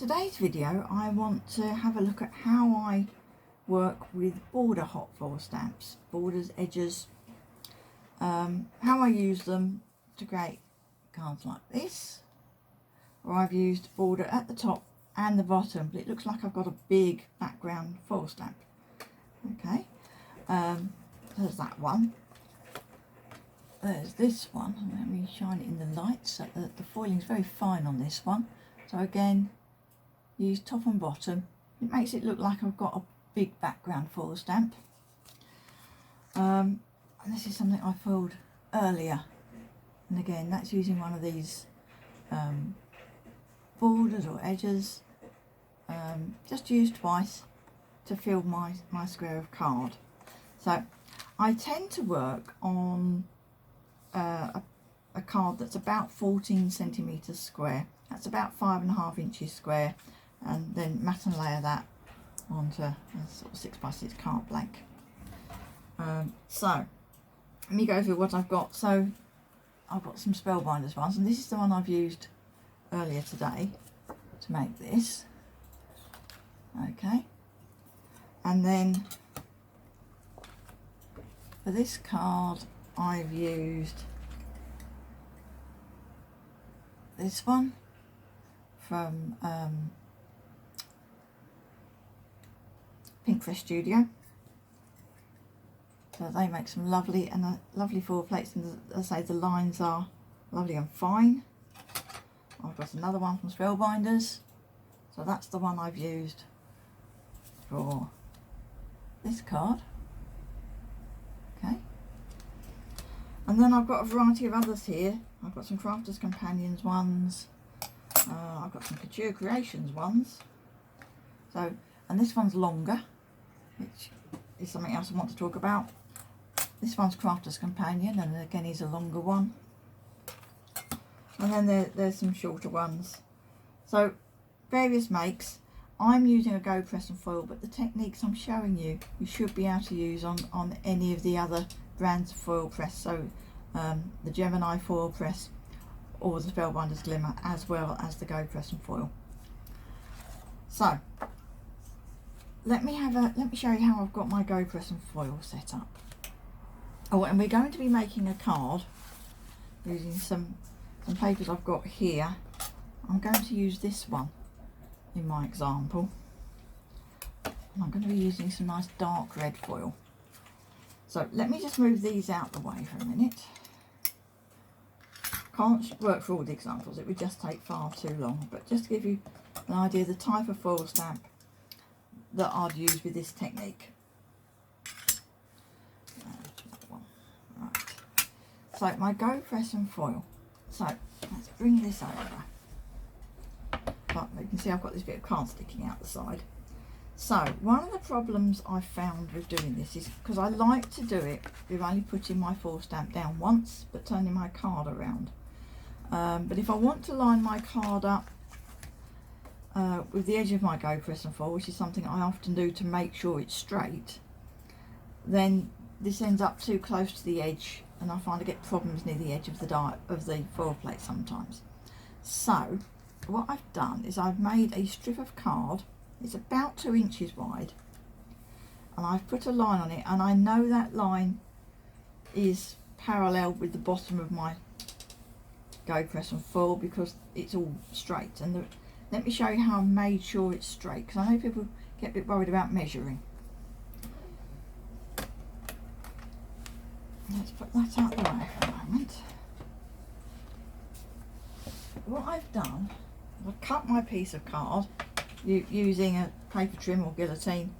Today's video I want to have a look at how I work with border hot foil stamps, borders, edges, how I use them to create cards like this, or I've used border at the top and the bottom, but it looks like I've got a big background foil stamp. Okay, there's that one. There's this one. Let me shine it in the light so that the foiling is very fine on this one. So again, use top and bottom. It makes it look like I've got a big background foil stamp. And this is something I foiled earlier, and again that's using one of these borders or edges, just used twice to fill my square of card. So I tend to work on a card that's about 14 centimetres square. That's about 5.5 inches square, and then mat and layer that onto a sort of 6x6 card blank. So let me go through what I've got. So I've got some Spellbinders ones, and this is the one I've used earlier today to make this. Okay, and then for this card I've used this one from Pinkfresh Studio. So they make some lovely foil plates, and as I say, the lines are lovely and fine. I've got another one from Spellbinders, so that's the one I've used for this card. Okay, and then I've got a variety of others here. I've got some Crafters Companions ones, I've got some Couture Creations ones. So, and this one's longer, which is something else I want to talk about. This one's Crafters Companion, and again is a longer one. And then there's some shorter ones. So various makes. I'm using a GoPress foil, but the techniques I'm showing you, you should be able to use on any of the other brands of foil press. So the Gemini Foilpress or the Spellbinder Glimmer, as well as the GoPress foil. So let me show you how I've got my GoPress foil set up. Oh, and we're going to be making a card using some papers I've got here. I'm going to use this one in my example, and I'm going to be using some nice dark red foil. So let me just move these out the way for a minute. Can't work for all the examples, it would just take far too long, but just to give you an idea of the type of foil stamp that I'd use with this technique. Right. So my GoPress foil. So let's bring this over. But you can see I've got this bit of card sticking out the side. So one of the problems I've found with doing this is because I like to do it with only putting my foil stamp down once, but turning my card around. But if I want to line my card up with the edge of my GoPress foil, which is something I often do to make sure it's straight, then this ends up too close to the edge, and I find I get problems near the edge of the foil plate sometimes. So what I've done is I've made a strip of card. It's about 2 inches wide, and I've put a line on it, and I know that line is parallel with the bottom of my GoPress foil because it's all straight. And let me show you how I made sure it's straight, because I know people get a bit worried about measuring. Let's put that out the way for a moment. What I've done, I've cut my piece of card using a paper trim or guillotine,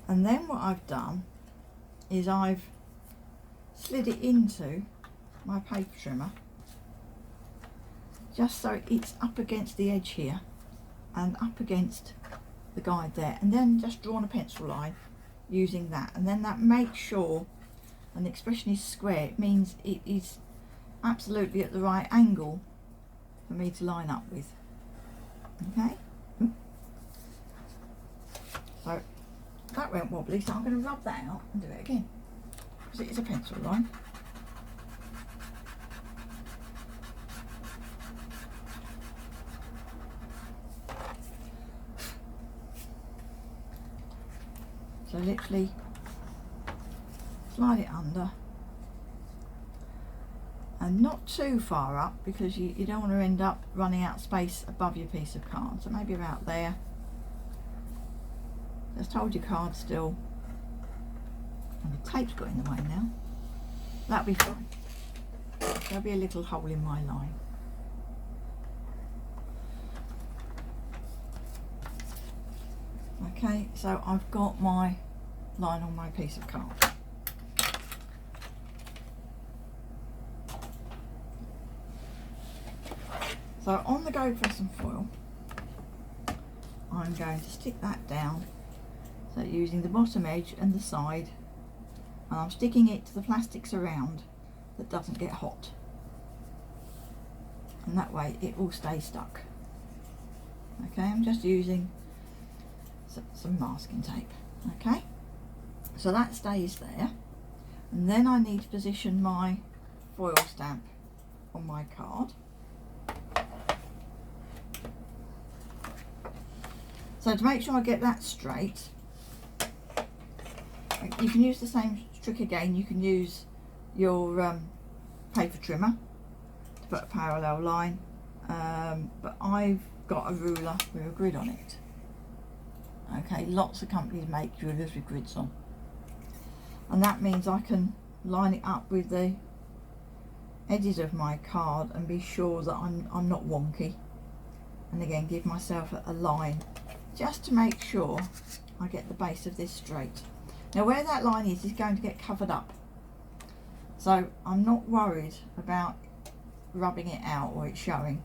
and then what I've done is I've slid it into my paper trimmer just so it's up against the edge here and up against the guide there, and then just drawn a pencil line using that, and then that makes sure, and the expression is square, it means it is absolutely at the right angle for me to line up with. Okay, so that went wobbly, so I'm going to rub that out and do it again, because it is a pencil line. So literally slide it under, and not too far up, because you don't want to end up running out of space above your piece of card. So maybe about there. Just hold your card still, and the tape's got in the way now. That'll be fine. There'll be a little hole in my line. Okay, so I've got my line on my piece of card. So on the GoPress foil, I'm going to stick that down, so using the bottom edge and the side, and I'm sticking it to the plastics around that doesn't get hot, and that way it will stay stuck. Okay, I'm just using some masking tape. Okay, so that stays there, and then I need to position my foil stamp on my card. So to make sure I get that straight, you can use the same trick again. You can use your paper trimmer to put a parallel line, but I've got a ruler with a grid on it. Okay, lots of companies make rulers with grids on, and that means I can line it up with the edges of my card and be sure that I'm not wonky, and again give myself a line just to make sure I get the base of this straight. Now where that line is going to get covered up, so I'm not worried about rubbing it out or it showing,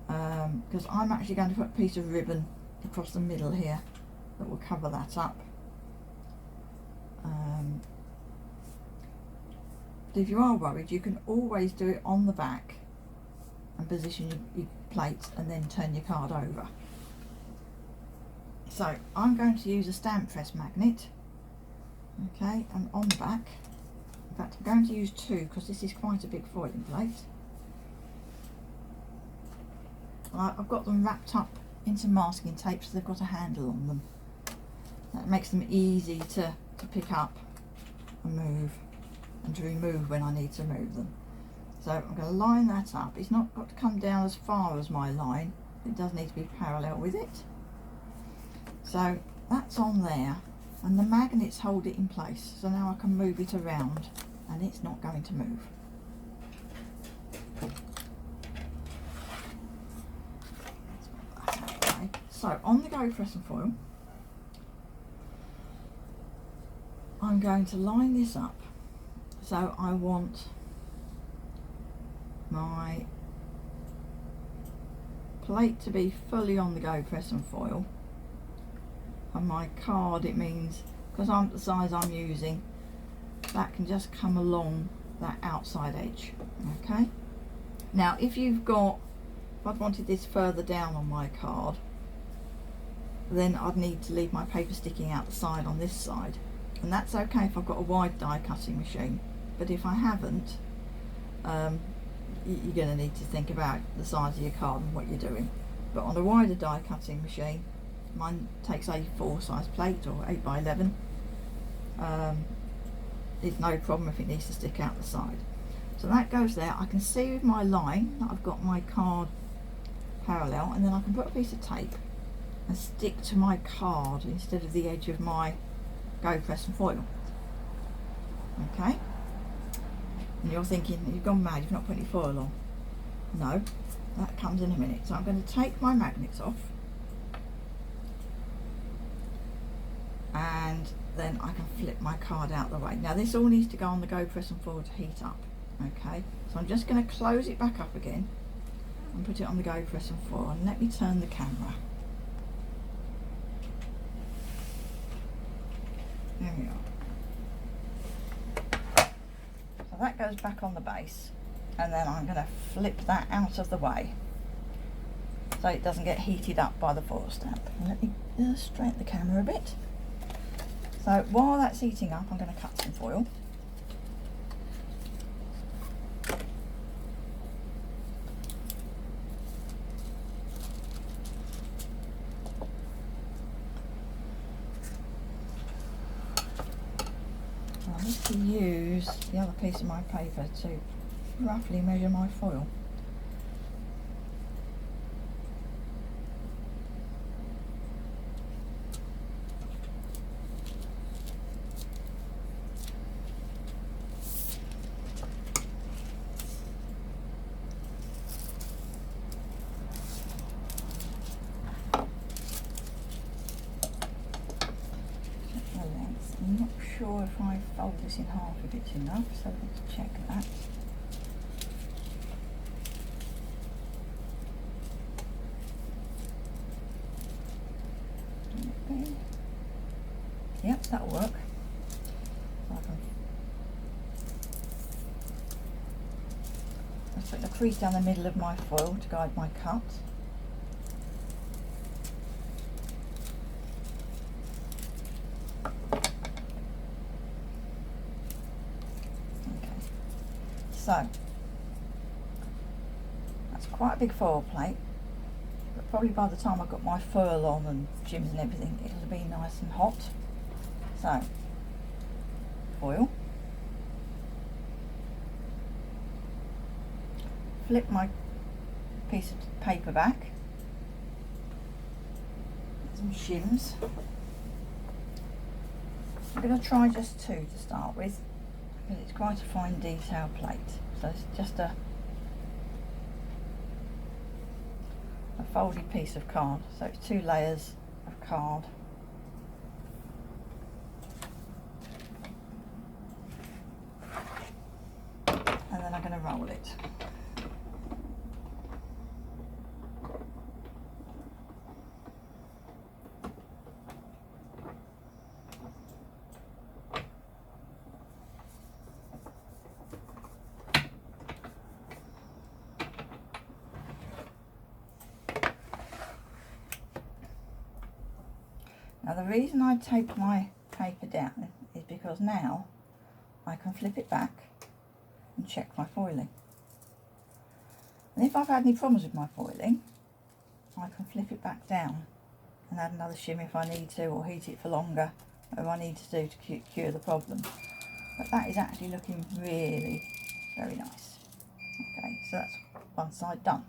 because I'm actually going to put a piece of ribbon across the middle here that will cover that up. But if you are worried, you can always do it on the back and position your plates and then turn your card over. So I'm going to use a stamp press magnet, okay, and on the back, in fact I'm going to use two because this is quite a big foiling plate. I've got them wrapped up into masking tape, so they've got a handle on them. That makes them easy to pick up and move, and to remove when I need to move them. So I'm going to line that up. It's not got to come down as far as my line, it does need to be parallel with it. So that's on there, and the magnets hold it in place, so now I can move it around and it's not going to move. So on the GoPress foil, I'm going to line this up. So I want my plate to be fully on the GoPress foil, and my card, it means, because I'm the size I'm using, that can just come along that outside edge. Okay, now if I'd wanted this further down on my card, then I'd need to leave my paper sticking out the side on this side, and that's okay if I've got a wide die cutting machine, but if I haven't, you're going to need to think about the size of your card and what you're doing. But on a wider die cutting machine, mine takes A4 size plate or 8x11, it's no problem if it needs to stick out the side. So that goes there. I can see with my line that I've got my card parallel, and then I can put a piece of tape and stick to my card instead of the edge of my GoPress foil. Okay, and you're thinking, you've gone mad, you've not put any foil on. No, that comes in a minute. So I'm going to take my magnets off, and then I can flip my card out the way. Now this all needs to go on the GoPress foil to heat up. Okay, so I'm just going to close it back up again and put it on the GoPress foil, and let me turn the camera. There we are. So that goes back on the base, and then I'm going to flip that out of the way so it doesn't get heated up by the foil stamp. Let me straighten the camera a bit. So while that's heating up, I'm going to cut some foil. to use the other piece of my paper to roughly measure my foil. I'm not sure if I fold this in half if it's enough, so let's check that. Okay. Yep, that'll work. So I can just put the crease down the middle of my foil to guide my cut. So, that's quite a big foil plate, but probably by the time I've got my foil on and shims and everything, it'll be nice and hot. So, foil, flip my piece of paper back, some shims. I'm going to try just 2 to start with. It's quite a fine detail plate, so it's just a folded piece of card, so it's 2 layers of card. And then I'm going to roll it. Now the reason I taped my paper down is because now I can flip it back and check my foiling. And if I've had any problems with my foiling, I can flip it back down and add another shim if I need to, or heat it for longer, whatever I need to do to cure the problem. But that is actually looking really very nice. Okay, so that's one side done.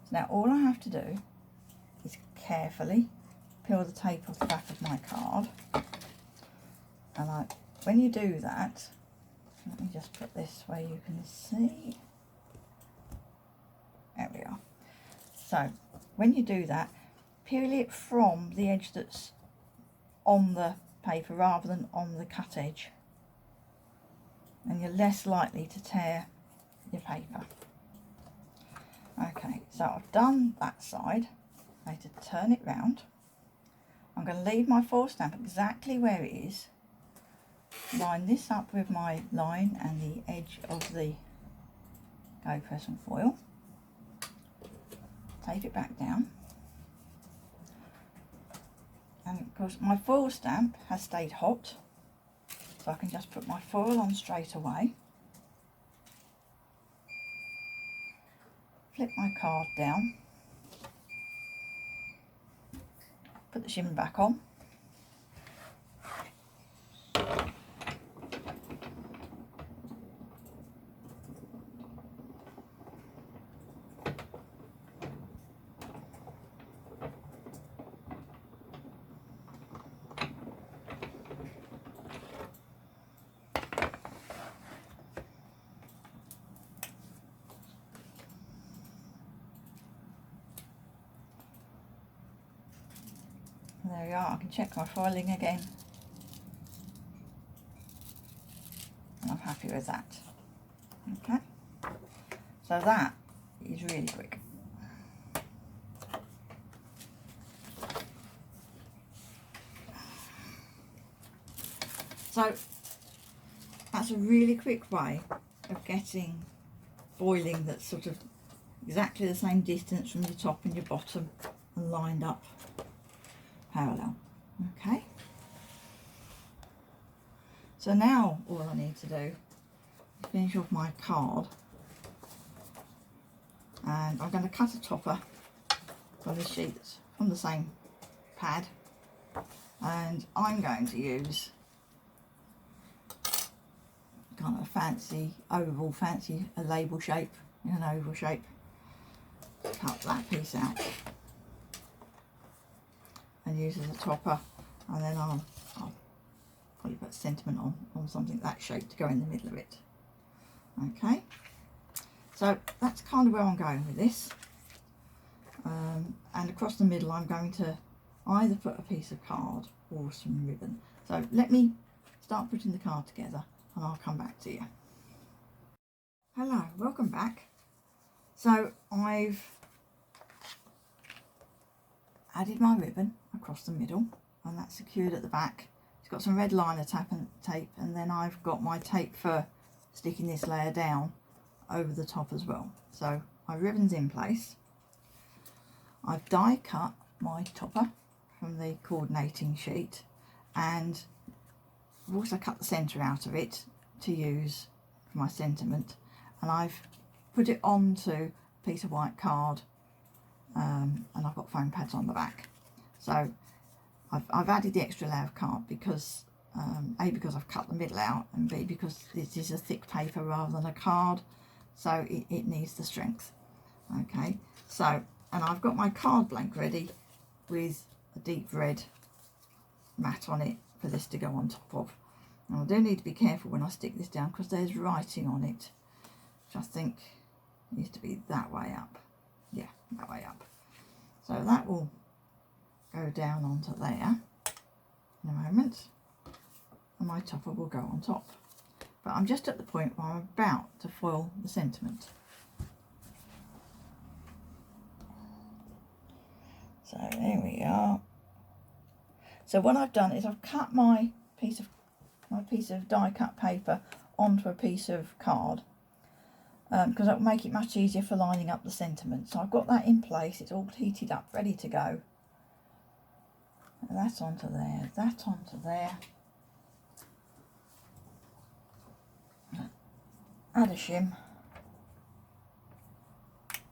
So now all I have to do is carefully peel the tape off the back of my card, and when you do that, let me just put this where you can see. There we are. So when you do that, peel it from the edge that's on the paper rather than on the cut edge, and you're less likely to tear your paper. Okay, so I've done that side. I need to turn it round. I'm going to leave my foil stamp exactly where it is, line this up with my line and the edge of the GoPress and foil, tape it back down, and of course my foil stamp has stayed hot, so I can just put my foil on straight away, flip my card down, put the shim back on, and there we are. I can check my foiling again, and I'm happy with that. Okay, so that is really quick. So that's a really quick way of getting foiling that's sort of exactly the same distance from your top and your bottom and lined up parallel. Okay, so now all I need to do is finish off my card, and I'm going to cut a topper from this sheet that's from the same pad, and I'm going to use kind of a fancy oval, fancy a label shape in an oval shape. Cut that piece out and use as a topper, and then I'll probably put sentiment on something that shape to go in the middle of it. Okay, so that's kind of where I'm going with this. And across the middle I'm going to either put a piece of card or some ribbon. So let me start putting the card together and I'll come back to you. Hello, welcome back. So I've added my ribbon across the middle and that's secured at the back. It's got some red liner tape, and then I've got my tape for sticking this layer down over the top as well. So my ribbon's in place. I've die cut my topper from the coordinating sheet, and I've also cut the centre out of it to use for my sentiment, and I've put it onto a piece of white card, and I've got foam pads on the back. So I've added the extra layer of card because A, because I've cut the middle out, and B, because this is a thick paper rather than a card, so it needs the strength. Okay, so, and I've got my card blank ready with a deep red mat on it for this to go on top of. Now I do need to be careful when I stick this down because there's writing on it, which I think needs to be that way up. Yeah, that way up. So that will go down onto there in a moment, and my topper will go on top. But I'm just at the point where I'm about to foil the sentiment. So there we are. So what I've done is I've cut my piece of die cut paper onto a piece of card, because that will make it much easier for lining up the sentiment. So I've got that in place, it's all heated up, ready to go. And that's onto there, that onto there. Add a shim.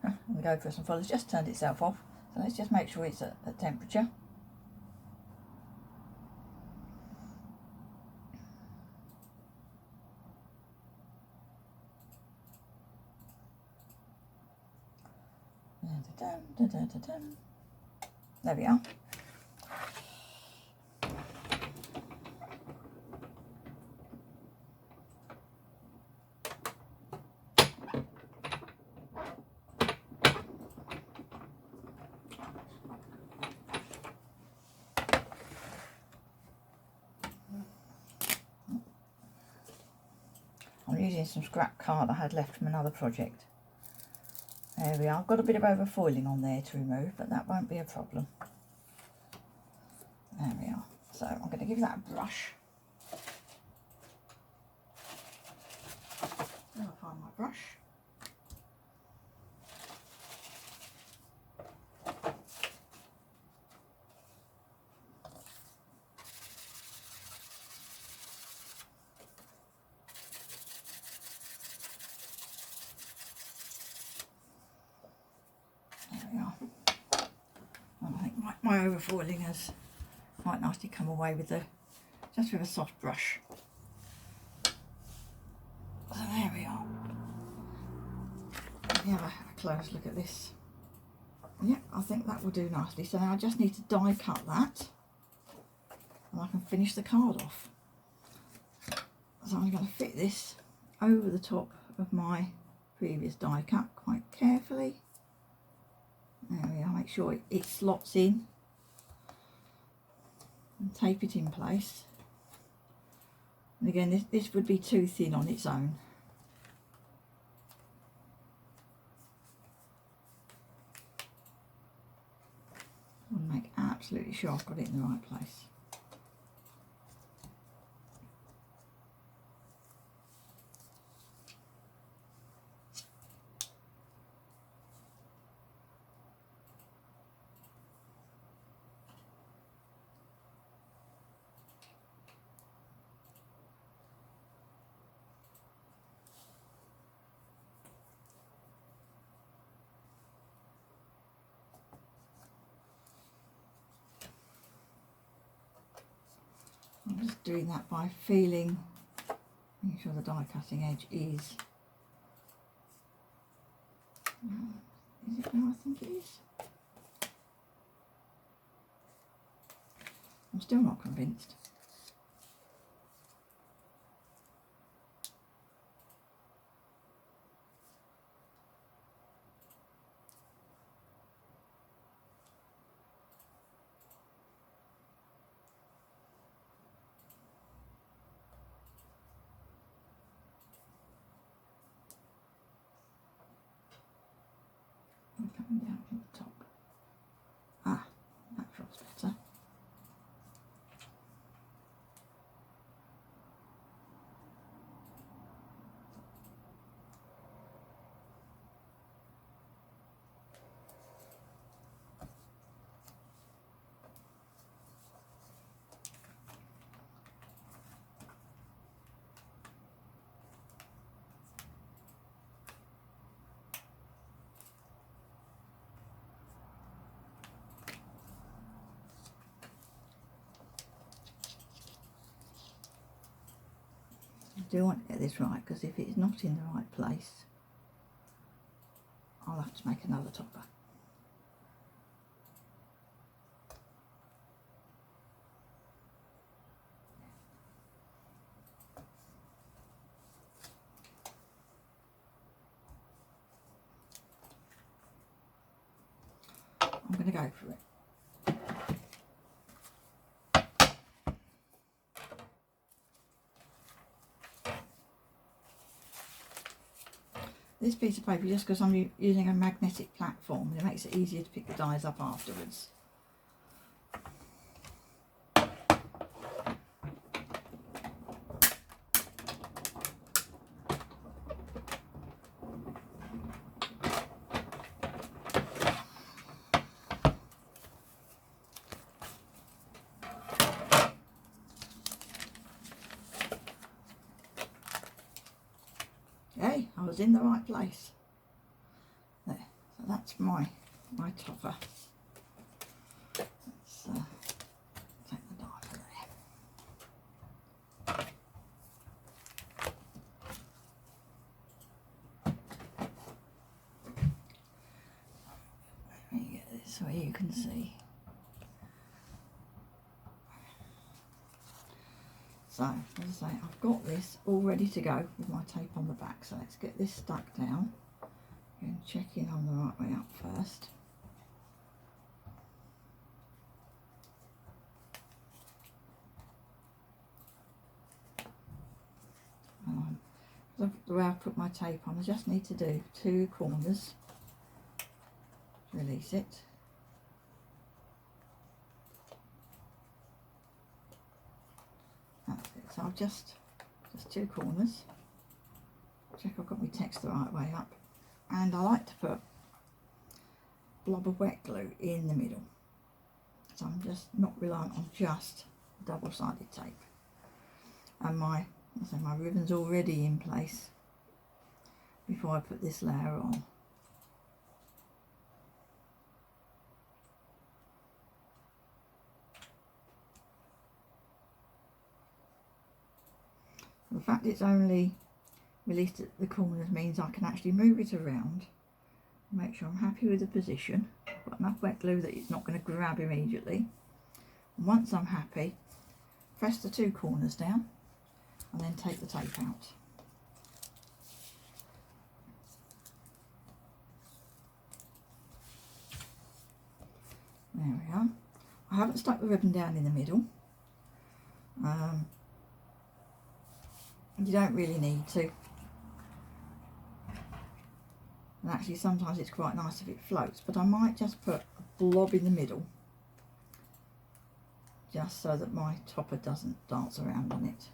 And the GoPress Foil has just turned itself off, so let's just make sure it's at temperature. There we are. I'm using some scrap card I had left from another project. There we are. I've got a bit of overfoiling on there to remove, but that won't be a problem. There we are. So I'm going to give that a brush. I'll find my brush. My overfoiling has quite nicely come away with just with a soft brush. So there we are. Let me have a close look at this. Yep, I think that will do nicely. So now I just need to die cut that, and I can finish the card off. So I'm going to fit this over the top of my previous die cut quite carefully. There we are. Make sure it slots in. And tape it in place. And again, this would be too thin on its own. I want to make absolutely sure I've got it in the right place. I'm just doing that by feeling Making sure the die cutting edge is it where I think it is? I'm still not convinced. I'm coming down from the top. Ah, that feels better. I do want to get this right, because if it's not in the right place, I'll have to make another topper. I'm going to go for it. This piece of paper, just because I'm using a magnetic platform, it makes it easier to pick the dies up afterwards. Hey, I was in the right place. There, so that's my topper. Let's take the die for there. Let me get this so you can see. So, as I say, I've got this all ready to go with my tape on the back. So let's get this stuck down and check in on the right way up first. The way I've put my tape on, I just need to do 2 corners to release it. That's it. So I've just 2 corners. Check I've got my text the right way up. And I like to put a blob of wet glue in the middle. So I'm just not reliant on just double-sided tape. And my ribbon's already in place before I put this layer on. The fact it's only released at the corners means I can actually move it around, make sure I'm happy with the position. I've got enough wet glue that it's not going to grab immediately. And once I'm happy, press the 2 corners down and then take the tape out. There we are. I haven't stuck the ribbon down in the middle. You don't really need to. And actually sometimes it's quite nice if it floats, but I might just put a blob in the middle, just so that my topper doesn't dance around on it.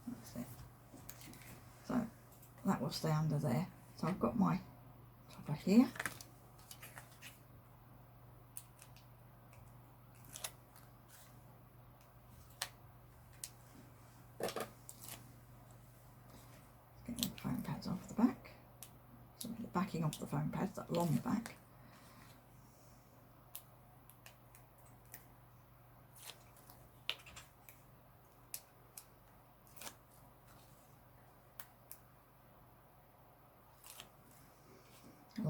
That's it. So that will stay under there. So I've got my topper here. Get the foam pads off the back. So the backing off the foam pads that along the back.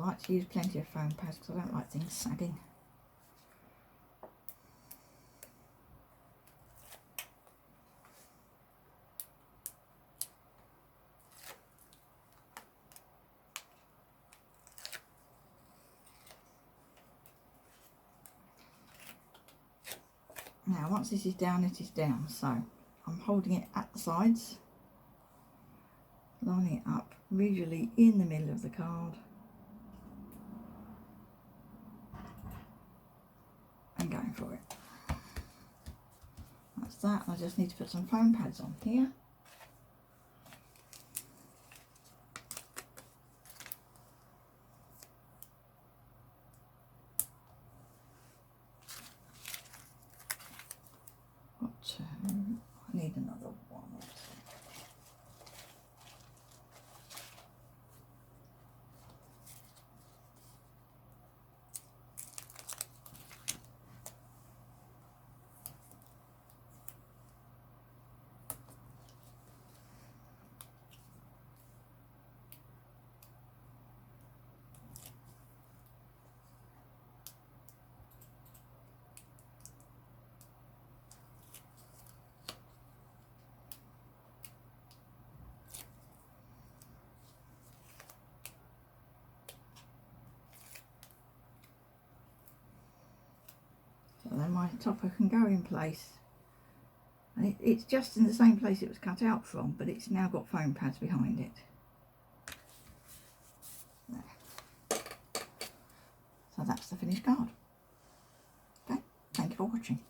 like to use plenty of foam pads because I don't like things sagging. Now once this is down, it is down, so I'm holding it at the sides, lining it up visually in the middle of the card, and going for it. That's that. I just need to put some foam pads on here. I need another one. So then my topper can go in place. And it's just in the same place it was cut out from, but it's now got foam pads behind it. There. So that's the finished card. Okay, thank you for watching.